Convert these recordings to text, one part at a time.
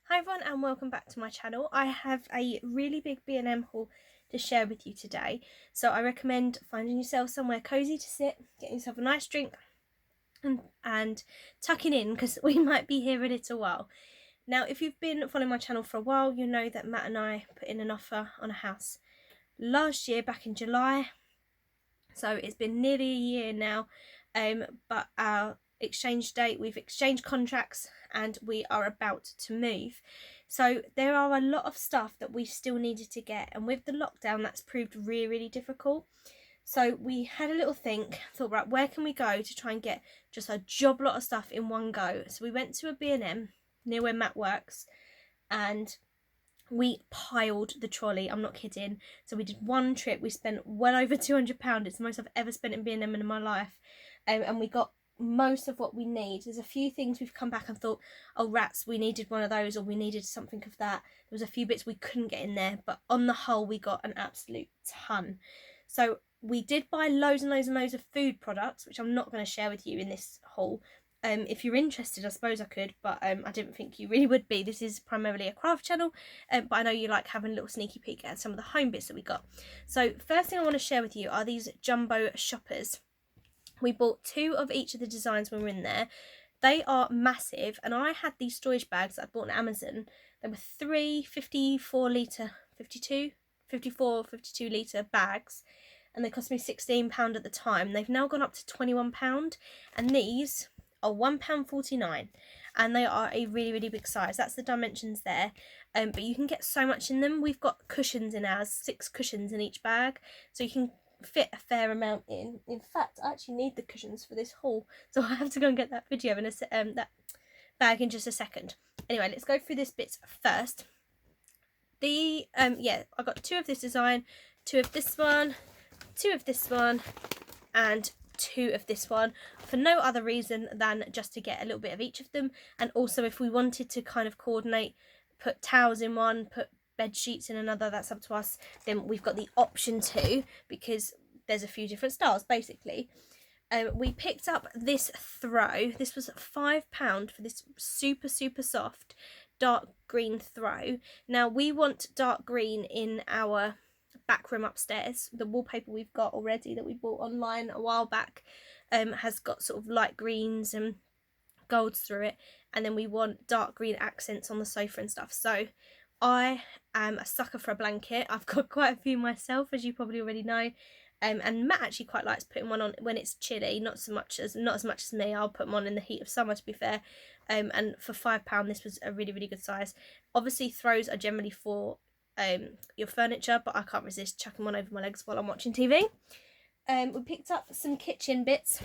Hi everyone and welcome back to my channel. I have a really big B&M haul to share with you today. So I recommend finding yourself somewhere cosy to sit, getting yourself a nice drink and tucking in because we might be here a little while. Now if you've been following my channel for a while, you'll know that Matt and I put in an offer on a house last year back in July. So it's been nearly a year now, but our exchange date, we've exchanged contracts and we are about to move. So there are a lot of stuff that we still needed to get, and with the lockdown that's proved really difficult. So we had a little think, thought, right, where can we go to try and get just a job lot of stuff in one go? So we went to a B&M near where Matt works and we piled the trolley. I'm not kidding. So we did one trip. We spent well over £200. It's the most I've ever spent in B&M in my life, and we got most of what we need. There's a few things we've come back and thought, oh rats, we needed one of those, or we needed something of that. There was a few bits we couldn't get in there, but on the whole we got an absolute ton. So we did buy loads and loads of food products, which I'm not going to share with you in this haul. If you're interested, I suppose I could, but I didn't think you really would be. This is primarily a craft channel, but I know you like having a little sneaky peek at some of the home bits that we got. So first thing I want to share with you are these jumbo shoppers. We bought 2 of each of the designs when we were in there. They are massive, and I had these storage bags that I bought on Amazon. They were 3 54 litre, 52 litre bags, and they cost me £16 at the time. They've now gone up to £21, and these are £1.49, and they are a really big size. That's the dimensions there, but you can get so much in them. We've got cushions in ours, 6 cushions in each bag, so you can fit a fair amount in. In fact, I actually need the cushions for this haul, so I have to go and get that video in that bag in just a second. Anyway, let's go through this bit first. I got 2 of this design, 2 of this one, 2 of this one, and 2 of this one, for no other reason than just to get a little bit of each of them. And also if we wanted to kind of coordinate, put towels in one, put bed sheets in another, that's up to us, then we've got the option to, because there's a few different styles basically. We picked up this throw. This was £5 for this super soft dark green throw. Now we want dark green in our back room upstairs. The wallpaper we've got already that we bought online a while back has got sort of light greens and golds through it, and then we want dark green accents on the sofa and stuff. So I am a sucker for a blanket. I've got quite a few myself, as you probably already know, and Matt actually quite likes putting one on when it's chilly, not as much as me. I'll put them on in the heat of summer, to be fair. And for £5 this was a really good size. Obviously throws are generally for your furniture, but I can't resist chucking one over my legs while I'm watching TV. We picked up some kitchen bits.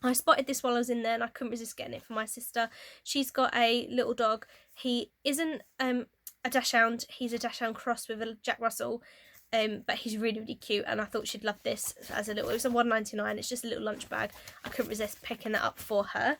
I spotted this while I was in there and I couldn't resist getting it for my sister. She's got a little dog. He isn't a dachshund, he's a dachshund cross with a Jack Russell, but he's really cute, and I thought she'd love this as a little, it was a £1.99, it's just a little lunch bag. I couldn't resist picking that up for her.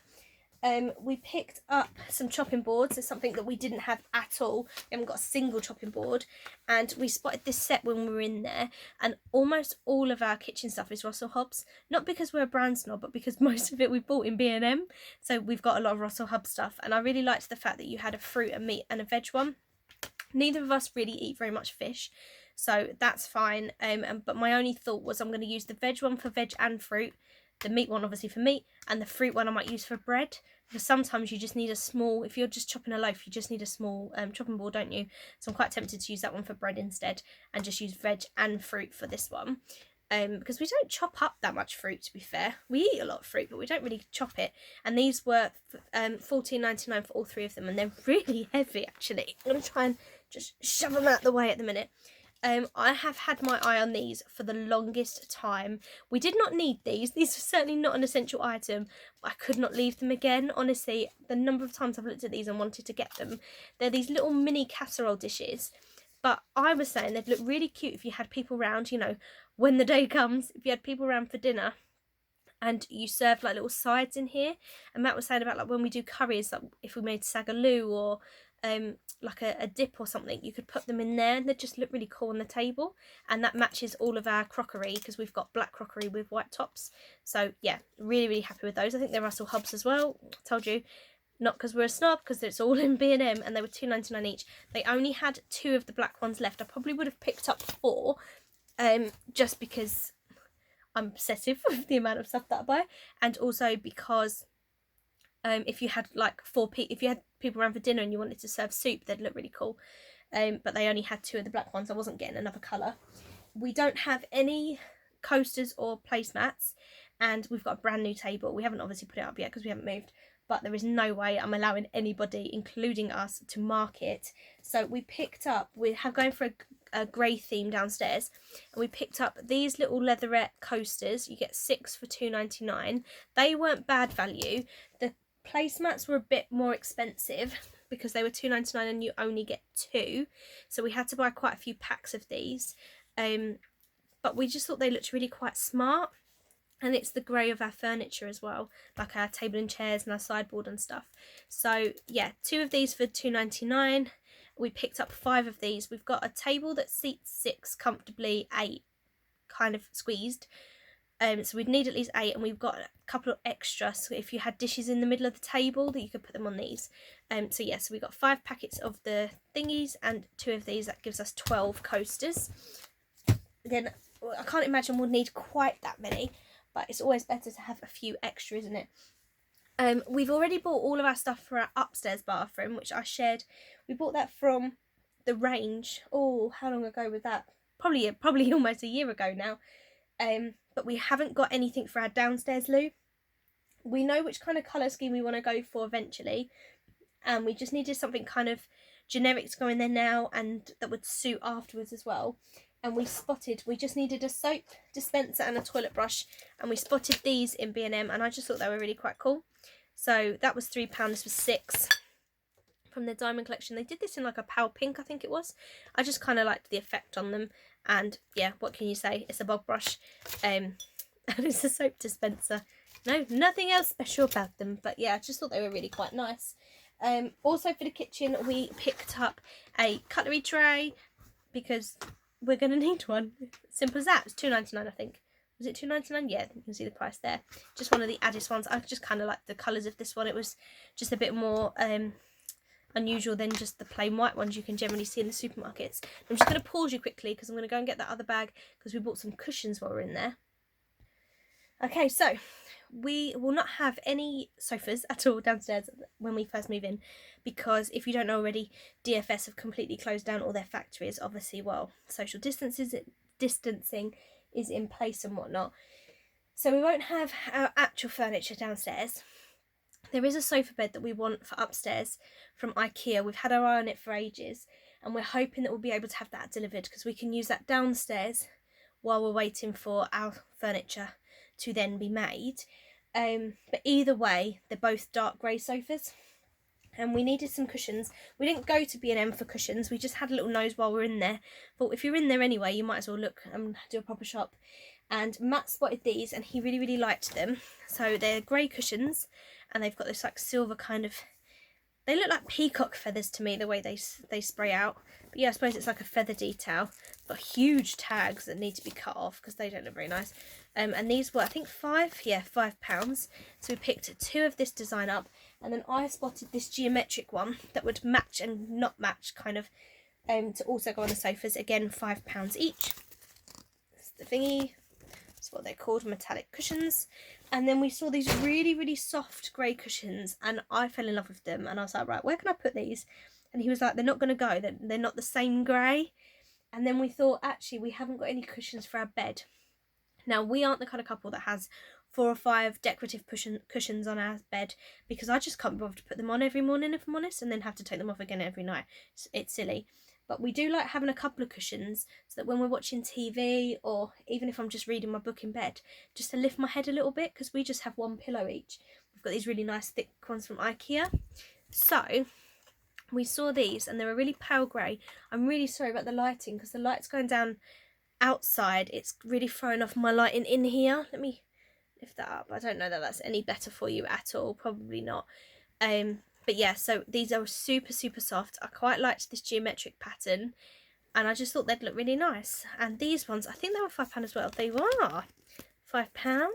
We picked up some chopping boards. It's something that we didn't have at all. We haven't got a single chopping board, and we spotted this set when we were in there, and almost all of our kitchen stuff is Russell Hobbs. Not because we're a brand snob, but because most of it we bought in B&M, so we've got a lot of Russell Hobbs stuff, and I really liked the fact that you had a fruit and meat and a veg one. Neither of us really eat very much fish, so that's fine, but my only thought was I'm going to use the veg one for veg and fruit, the meat one obviously for meat, and the fruit one I might use for bread, because sometimes you just need a small, if you're just chopping a loaf, you just need a small chopping board, don't you? So I'm quite tempted to use that one for bread instead and just use veg and fruit for this one, because we don't chop up that much fruit, to be fair. We eat a lot of fruit, but we don't really chop it, and these were £14.99 for all 3 of them, and they're really heavy actually. I'm going to try and just shove them out the way at the minute. I have had my eye on these for the longest time. We did not need these. These are certainly not an essential item, but I could not leave them again. Honestly, the number of times I've looked at these and wanted to get them. They're these little mini casserole dishes, but I was saying they'd look really cute if you had people round, you know, when the day comes, if you had people round for dinner and you served like little sides in here. And Matt was saying about like when we do curries, like if we made sagaloo or like a dip or something, you could put them in there and they just look really cool on the table, and that matches all of our crockery because we've got black crockery with white tops. So yeah, really happy with those. I think they're Russell Hobbs as well. I told you, not because we're a snob, because it's all in B&M, and they were £2.99 each. They only had 2 of the black ones left. I probably would have picked up 4, just because I'm obsessive with the amount of stuff that I buy, and also because if you had like if you had people around for dinner and you wanted to serve soup, they'd look really cool. But they only had 2 of the black ones. I wasn't getting another colour. We don't have any coasters or placemats, and we've got a brand new table. We haven't obviously put it up yet because we haven't moved, but there is no way I'm allowing anybody, including us, to mark it. So we picked up, we have going for a grey theme downstairs, and we picked up these little leatherette coasters. You get 6 for £2.99. They weren't bad value. The placemats were a bit more expensive because they were £2.99 and you only get 2, so we had to buy quite a few packs of these. But we just thought they looked really quite smart, and it's the grey of our furniture as well, like our table and chairs and our sideboard and stuff. So yeah, 2 of these for £2.99. We picked up 5 of these. We've got a table that seats 6 comfortably, 8 kind of squeezed. So we'd need at least 8, and we've got a couple of extras. So if you had dishes in the middle of the table, that you could put them on these. So yeah, so we got 5 packets of the thingies and 2 of these. That gives us 12 coasters. Again, I can't imagine we'll need quite that many, but it's always better to have a few extra, isn't it? We've already bought all of our stuff for our upstairs bathroom, which I shared. We bought that from the range. Oh, how long ago was that? Probably almost a year ago now. But we haven't got anything for our downstairs loo. We know which kind of colour scheme we want to go for eventually, and we just needed something kind of generic to go in there now and that would suit afterwards as well. And we just needed a soap dispenser and a toilet brush, and we spotted these in B&M, and I just thought they were really quite cool. So that was £3, this was 6 from the Diamond Collection. They did this in like a pale pink, I think it was. I just kind of liked the effect on them, and yeah, what can you say? It's a bog brush, and it's a soap dispenser. No, nothing else special about them, but yeah, I just thought they were really quite nice. Also for the kitchen, we picked up a cutlery tray because we're going to need one. Simple as that. It's £2.99, I think. Was it £2.99? Yeah, you can see the price there. Just one of the Addis ones. I just kind of like the colours of this one. It was just a bit more unusual than just the plain white ones you can generally see in the supermarkets. I'm just going to pause you quickly because I'm going to go and get that other bag because we bought some cushions while we're in there. Okay, so we will not have any sofas at all downstairs when we first move in, because if you don't know already, DFS have completely closed down all their factories. Obviously, well, social distancing is in place and whatnot, so we won't have our actual furniture downstairs. There is a sofa bed that we want for upstairs from IKEA. We've had our eye on it for ages, and we're hoping that we'll be able to have that delivered because we can use that downstairs while we're waiting for our furniture to then be made. But either way, they're both dark grey sofas, and we needed some cushions. We didn't go to B&M for cushions, we just had a little nose while we're in there. But if you're in there anyway, you might as well look and do a proper shop. And Matt spotted these and he really liked them. So they're grey cushions, and they've got this like silver kind of, they look like peacock feathers to me, the way they spray out. But yeah, I suppose it's like a feather detail. Got huge tags that need to be cut off because they don't look very nice. And these were, I think, £5. So we picked 2 of this design up, and then I spotted this geometric one that would match and not match, kind of, to also go on the sofas. Again, £5 each. That's the thingy. That's what they're called, metallic cushions. And then we saw these really soft grey cushions, and I fell in love with them. And I was like, right, where can I put these? And he was like, they're not going to go. They're not the same grey. And then we thought, actually, we haven't got any cushions for our bed. Now, we aren't the kind of couple that has 4 or 5 decorative cushions on our bed, because I just can't bother to put them on every morning, if I'm honest, and then have to take them off again every night. It's silly. But we do like having a couple of cushions so that when we're watching TV, or even if I'm just reading my book in bed, just to lift my head a little bit, because we just have 1 pillow each. We've got these really nice thick ones from IKEA. So we saw these and they were really pale grey. I'm really sorry about the lighting because the light's going down outside. It's really throwing off my lighting in here. Let me lift that up. I don't know that that's any better for you at all. Probably not. But yeah, so these are super soft. I quite liked this geometric pattern, and I just thought they'd look really nice. And these ones, I think they were £5 as well. They were £5.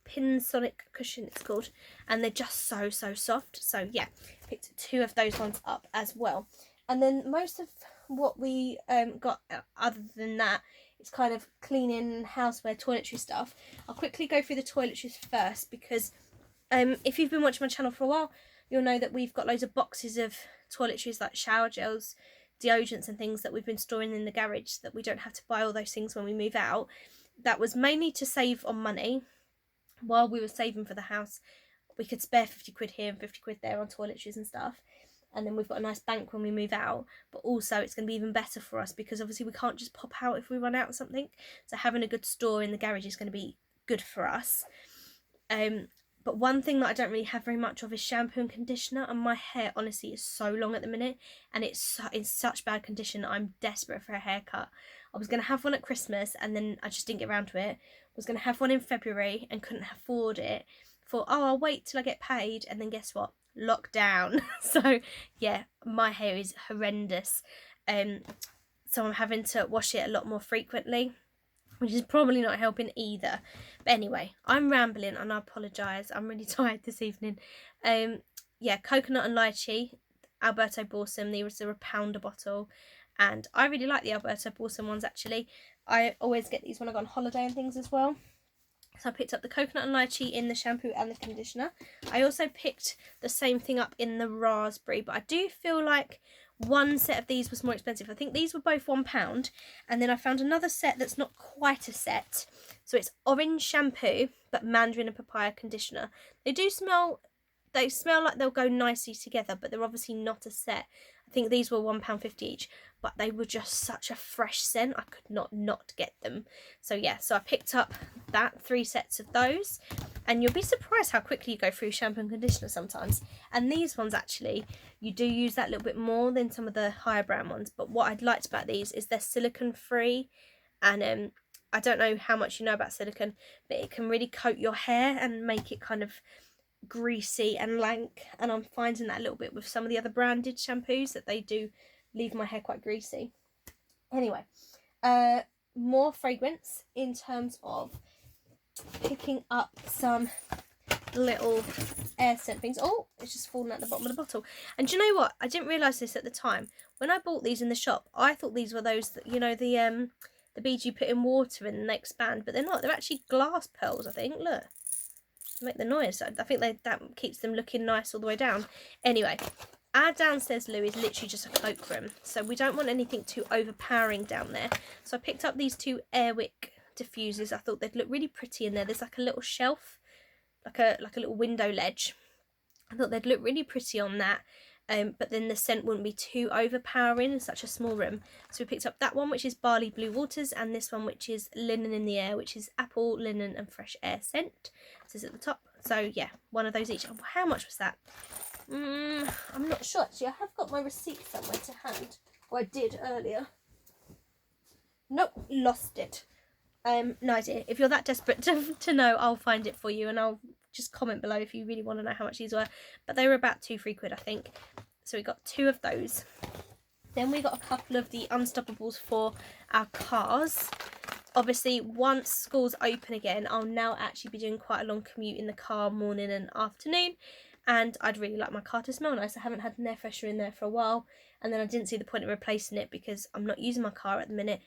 Pin Sonic cushion it's called, and they're just so soft. So yeah, picked 2 of those ones up as well. And then most of what we got other than that, it's kind of cleaning, houseware, toiletry stuff. I'll quickly go through the toiletries first, because if you've been watching my channel for a while, you'll know that we've got loads of boxes of toiletries like shower gels, deodorants and things that we've been storing in the garage, so that we don't have to buy all those things when we move out. That was mainly to save on money. While we were saving for the house, we could spare 50 quid here and 50 quid there on toiletries and stuff. And then we've got a nice bank when we move out, but also it's going to be even better for us, because obviously we can't just pop out if we run out of something. So having a good store in the garage is going to be good for us. But one thing that I don't really have very much of is shampoo and conditioner, and my hair honestly is so long at the minute, and it's in such bad condition. I'm desperate for a haircut. I was going to have one at Christmas, and then I just didn't get around to it. I was going to have one in February and couldn't afford it. Thought, oh, I'll wait till I get paid, and then guess what? Lockdown. So yeah, my hair is horrendous. So I'm having to wash it a lot more frequently, which is probably not helping either. But anyway, I'm rambling and I apologise. I'm really tired this evening. Yeah, coconut and lychee, Alberto Balsam. These are £1 a bottle, and I really like the Alberto Balsam ones actually. I always get these when I go on holiday and things as well. So I picked up the coconut and lychee in the shampoo and the conditioner. I also picked the same thing up in the raspberry, but I do feel like one set of these was more expensive. I think these were both £1, and then I found another set that's not quite a set. So it's orange shampoo, but mandarin and papaya conditioner. They smell like they'll go nicely together, but they're obviously not a set. I think these were £1.50 each, but they were just such a fresh scent, I could not get them. So yeah, so I picked up 3 sets of those, and you'll be surprised how quickly you go through shampoo and conditioner sometimes. And these ones actually, you do use that a little bit more than some of the higher brand ones, but what I'd liked about these is they're silicone free, and I don't know how much you know about silicone, but it can really coat your hair and make it kind of greasy and lank, and I'm finding that a little bit with some of the other branded shampoos, that they do leave my hair quite greasy. Anyway, more fragrance in terms of picking up some little air scent things. Oh, it's just fallen at the bottom of the bottle. And do you know what? I didn't realise this at the time. When I bought these in the shop, I thought these were those that, you know, the beads you put in water and they expand, but they're not. They're actually glass pearls, I think. Look. Make the noise. I think that keeps them looking nice all the way down. Anyway, our downstairs loo is literally just a cloakroom, so we don't want anything too overpowering down there. So I picked up these 2 Airwick diffusers. I thought they'd look really pretty in there. There's like a little shelf, like a little window ledge. I thought they'd look really pretty on that. But then the scent wouldn't be too overpowering in such a small room. So we picked up that one, which is Barley Blue Waters, and this one, which is Linen in the Air, which is apple, linen and fresh air scent. This is at the top. So yeah, one of those each. Oh, how much was that? I'm not sure actually. I have got my receipt somewhere to hand. Or I did earlier. Nope, lost it. No idea. If you're that desperate to know, I'll find it for you, and I'll just comment below if you really want to know how much these were. But they were about £2-3 quid, I think. So we got 2 of those. Then we got a couple of the Unstoppables for our cars. Obviously, once school's open again, I'll now actually be doing quite a long commute in the car morning and afternoon, and I'd really like my car to smell nice. I haven't had an air freshener in there for a while, and then I didn't see the point of replacing it because I'm not using my car at the minute.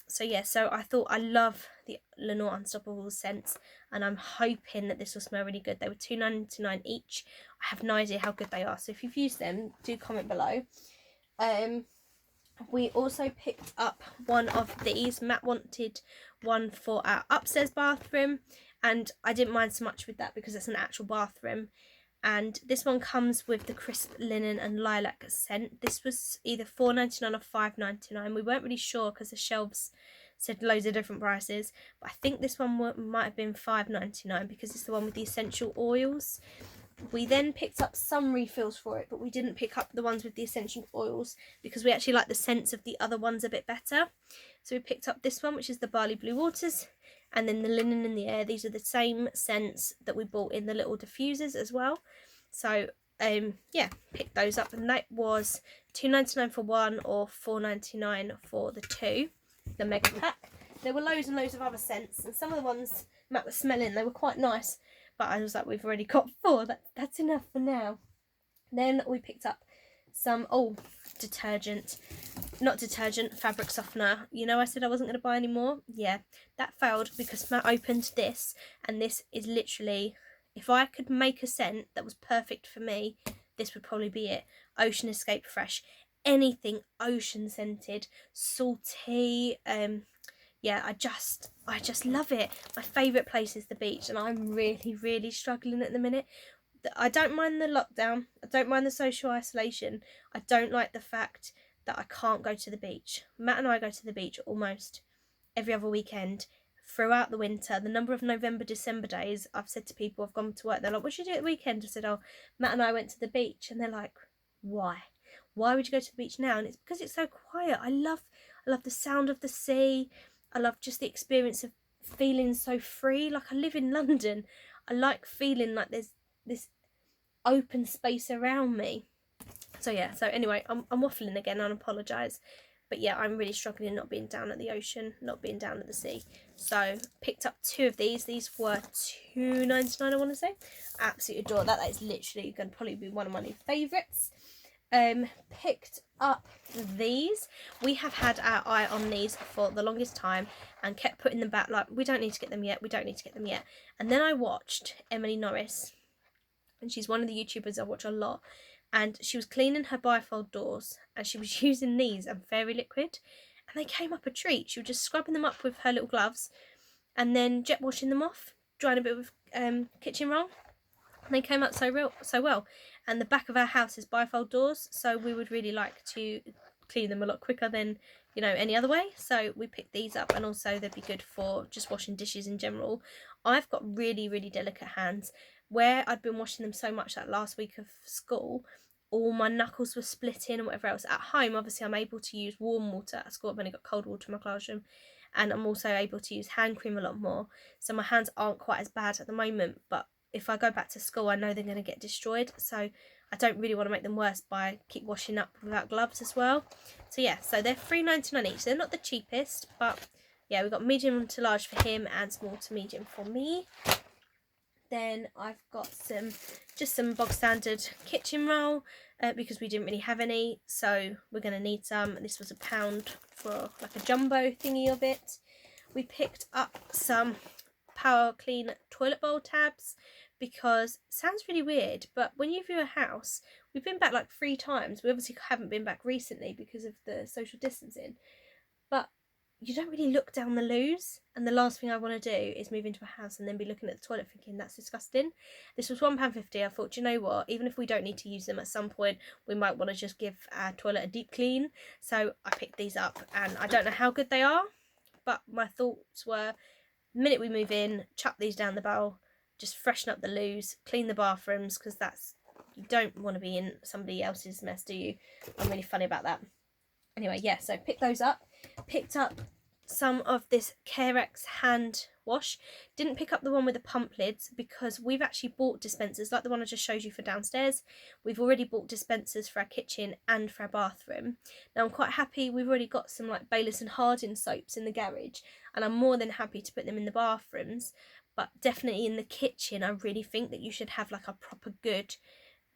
So yeah, so I thought, I love the Lenore Unstoppables scents, and I'm hoping that this will smell really good. They were £2.99 each. I have no idea how good they are, so if you've used them, do comment below. We also picked up one of these. Matt wanted one for our upstairs bathroom, and I didn't mind so much with that because it's an actual bathroom. And this one comes with the crisp linen and lilac scent. This was either £4.99 or £5.99. We weren't really sure because the shelves said loads of different prices, but I think this one might have been £5.99 because it's the one with the essential oils. We then picked up some refills for it, but we didn't pick up the ones with the essential oils because we actually like the scents of the other ones a bit better. So we picked up this one, which is the Barley Blue Waters, and then the Linen in the Air. These are the same scents that we bought in the little diffusers as well. So yeah, picked those up, and that was £2.99 for one or £4.99 for the 2, the mega pack. There were loads and loads of other scents, and some of the ones Matt was smelling. They were quite nice, but I was like, we've already got 4. That's enough for now. Then we picked up some detergent. Not detergent, fabric softener. You know, I said I wasn't going to buy any more. Yeah, that failed because Matt opened this, and this is literally, if I could make a scent that was perfect for me, this would probably be it. Ocean Escape Fresh. Anything ocean scented, salty. Yeah, I just love it. My favourite place is the beach, and I'm really struggling at the minute. I don't mind the lockdown. I don't mind the social isolation. I don't like the fact that I can't go to the beach. Matt and I go to the beach almost every other weekend throughout the winter. The number of November, December days I've said to people, I've gone to work, they're like, what should you do at the weekend? I said, oh, Matt and I went to the beach. And they're like, why? Why would you go to the beach now? And it's because it's so quiet. I love the sound of the sea. I love just the experience of feeling so free. Like, I live in London. I like feeling like there's this open space around me. So yeah, so anyway, I'm waffling again, and I apologise. But yeah, I'm really struggling not being down at the ocean, not being down at the sea. So picked up 2 of these. These were £2.99, I want to say. Absolutely adore that. That is literally going to probably be one of my new favourites. Picked up these. We have had our eye on these for the longest time and kept putting them back, like, we don't need to get them yet, we don't need to get them yet. And then I watched Emily Norris, and she's one of the YouTubers I watch a lot, and she was cleaning her bifold doors, and she was using these and fairy liquid, and they came up a treat. She was just scrubbing them up with her little gloves and then jet washing them off, drying a bit with kitchen roll, and they came out so well. And the back of our house is bifold doors, so we would really like to clean them a lot quicker than, you know, any other way. So we picked these up, and also they'd be good for just washing dishes in general. I've got really delicate hands. Where I'd been washing them so much that last week of school, all my knuckles were splitting and whatever else. At home, obviously, I'm able to use warm water. At school, I've only got cold water in my classroom, and I'm also able to use hand cream a lot more. So my hands aren't quite as bad at the moment, but if I go back to school, I know they're going to get destroyed. So I don't really want to make them worse by keep washing up without gloves as well. So yeah, so they're £3.99 each. They're not the cheapest, but yeah, we've got medium to large for him and small to medium for me. Then I've got just some bog standard kitchen roll because we didn't really have any, so we're going to need some. This was £1 for like a jumbo thingy of it. We picked up some Power Clean toilet bowl tabs because it sounds really weird, but when you view a house, we've been back like 3 times. We obviously haven't been back recently because of the social distancing, but you don't really look down the loos, and the last thing I want to do is move into a house and then be looking at the toilet thinking that's disgusting. This was £1.50. I thought, do you know what, even if we don't need to use them at some point, we might want to just give our toilet a deep clean. So I picked these up, and I don't know how good they are, but my thoughts were, the minute we move in, chuck these down the bowl, just freshen up the loos, clean the bathrooms, because you don't want to be in somebody else's mess, do you? I'm really funny about that. Anyway, yeah, so picked those up. Picked up some of this Carex hand wash. Didn't pick up the one with the pump lids because we've actually bought dispensers like the one I just showed you for downstairs. We've already bought dispensers for our kitchen and for our bathroom. Now I'm quite happy. We've already got some like Bayliss and Harding soaps in the garage, and I'm more than happy to put them in the bathrooms, but definitely in the kitchen I really think that you should have like a proper good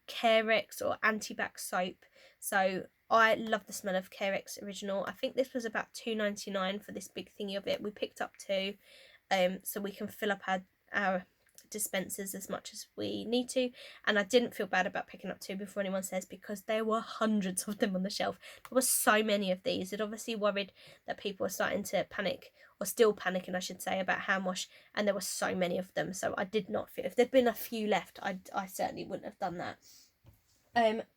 Carex or anti-bac soap. So I love the smell of Carex Original. I think this was about £2.99 for this big thingy of it. We picked up 2, so we can fill up our dispensers as much as we need to. And I didn't feel bad about picking up 2 before anyone says, because there were hundreds of them on the shelf. There were so many of these. It obviously worried that people were starting to panic, or still panicking, I should say, about hand wash, and there were so many of them. So I did not feel, if there'd been a few left, I certainly wouldn't have done that.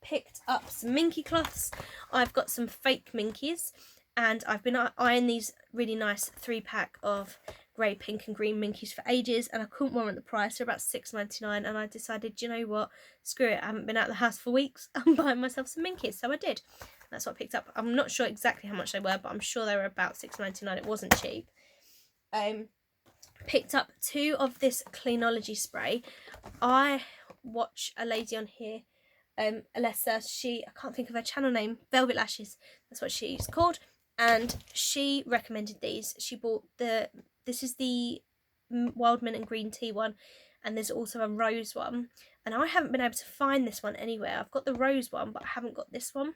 Picked up some minky cloths. I've got some fake minkies, and I've been eyeing these really nice 3-pack of grey, pink and green minkies for ages, and I couldn't warrant the price. They're about £6.99, and I decided, you know what, screw it, I haven't been out of the house for weeks, I'm buying myself some minkies. So I did. That's what I picked up. I'm not sure exactly how much they were, but I'm sure they were about £6.99. It wasn't cheap. Picked up 2 of this Cleanology spray. I watch a lady on here, Alessa, I can't think of her channel name, Velvet Lashes, that's what she's called, and she recommended these. She bought this is the wild mint and green tea one, and there's also a rose one, and I haven't been able to find this one anywhere. I've got the rose one, but I haven't got this one.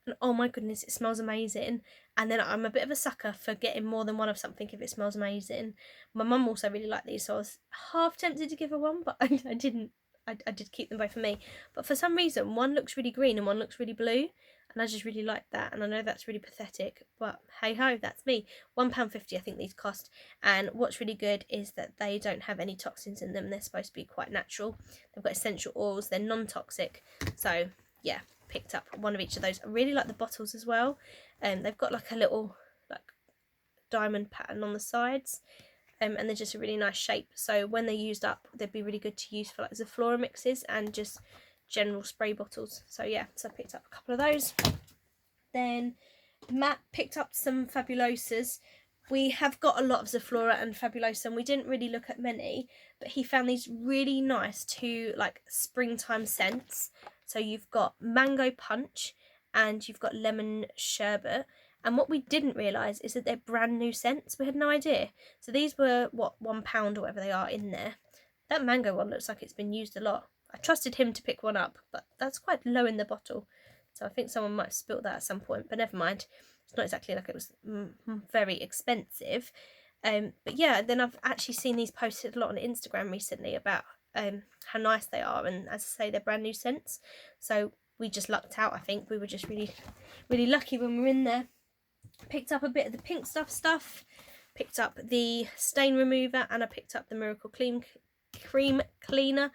And oh my goodness, it smells amazing. And then I'm a bit of a sucker for getting more than one of something if it smells amazing. My mum also really liked these, so I was half tempted to give her one, but I didn't. I did keep them both for me. But for some reason, one looks really green and one looks really blue. And I just really like that. And I know that's really pathetic, but hey ho, that's me. £1.50 I think these cost. And what's really good is that they don't have any toxins in them. They're supposed to be quite natural. They've got essential oils. They're non-toxic. So yeah, picked up one of each of those. I really like the bottles as well. They've got like a little like diamond pattern on the sides. And they're just a really nice shape. So when they're used up, they'd be really good to use for like Zoflora mixes and just general spray bottles. So yeah, so I picked up a couple of those. Then Matt picked up some Fabulosas. We have got a lot of Zoflora and Fabulosa, and we didn't really look at many, but he found these really nice two like springtime scents. So you've got mango punch and you've got lemon sherbet. And what we didn't realise is that they're brand new scents. We had no idea. So these were, what, £1 or whatever they are in there. That mango one looks like it's been used a lot. I trusted him to pick one up, but that's quite low in the bottle. So I think someone might have spilt that at some point, but never mind. It's not exactly like it was very expensive. But yeah, then I've actually seen these posted a lot on Instagram recently about how nice they are. And as I say, they're brand new scents. So we just lucked out, I think. We were just really, really lucky when we were in there. Picked up a bit of the pink stuff, picked up the stain remover, and I picked up the Miracle Cream Cleaner.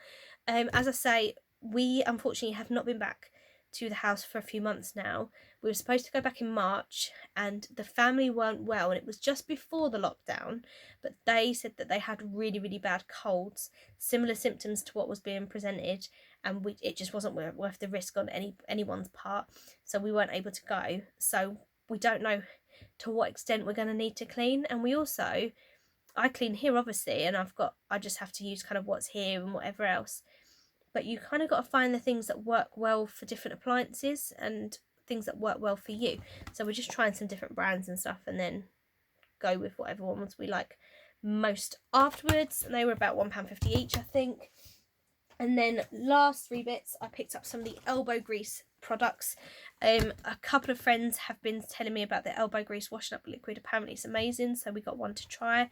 As I say, we unfortunately have not been back to the house for a few months now. We were supposed to go back in March, and the family weren't well, and it was just before the lockdown, but they said that they had really, really bad colds, similar symptoms to what was being presented, and it just wasn't worth the risk on anyone's part, so we weren't able to go. So we don't know to what extent we're going to need to clean. And I clean here obviously, and I just have to use kind of what's here and whatever else. But you kind of got to find the things that work well for different appliances and things that work well for you. So we're just trying some different brands and stuff, and then go with whatever ones we like most afterwards. And they were about £1.50 each, I think. And then last 3 bits, I picked up some of the elbow grease products. A couple of friends have been telling me about the elbow grease washing up liquid. Apparently it's amazing, so we got one to try.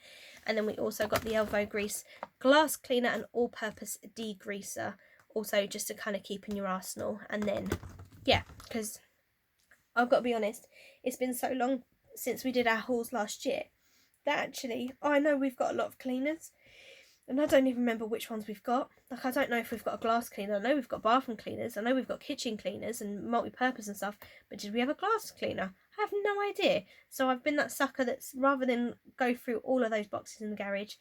And then we also got the elbow grease glass cleaner and all-purpose degreaser, also just to kind of keep in your arsenal. And then yeah, because I've got to be honest, it's been so long since we did our hauls last year that actually I know we've got a lot of cleaners, and I don't even remember which ones we've got. Like, I don't know if we've got a glass cleaner. I know we've got bathroom cleaners. I know we've got kitchen cleaners and multi-purpose and stuff. But did we have a glass cleaner? I have no idea. So I've been that sucker that's, rather than go through all of those boxes in the garage,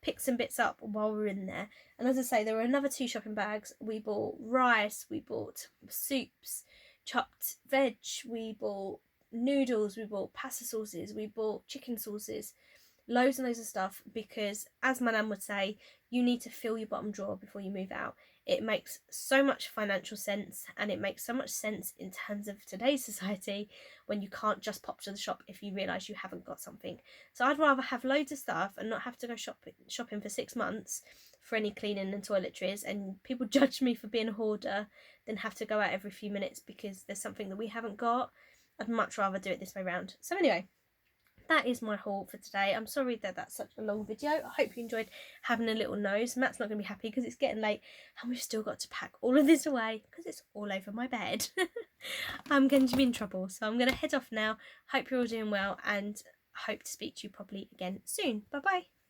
pick some bits up while we're in there. And as I say, there were another 2 shopping bags. We bought rice. We bought soups, chopped veg. We bought noodles. We bought pasta sauces. We bought chicken sauces. Loads and loads of stuff, because as my nan would say, you need to fill your bottom drawer before you move out. It makes so much financial sense, and it makes so much sense in terms of today's society when you can't just pop to the shop if you realise you haven't got something. So I'd rather have loads of stuff and not have to go shopping for 6 months for any cleaning and toiletries, and people judge me for being a hoarder, than have to go out every few minutes because there's something that we haven't got. I'd much rather do it this way round. So anyway, that is my haul for today. I'm sorry that that's such a long video. I hope you enjoyed having a little nose. Matt's not going to be happy because it's getting late and we've still got to pack all of this away because it's all over my bed. I'm going to be in trouble, so I'm going to head off now. Hope you're all doing well, and hope to speak to you probably again soon. Bye bye.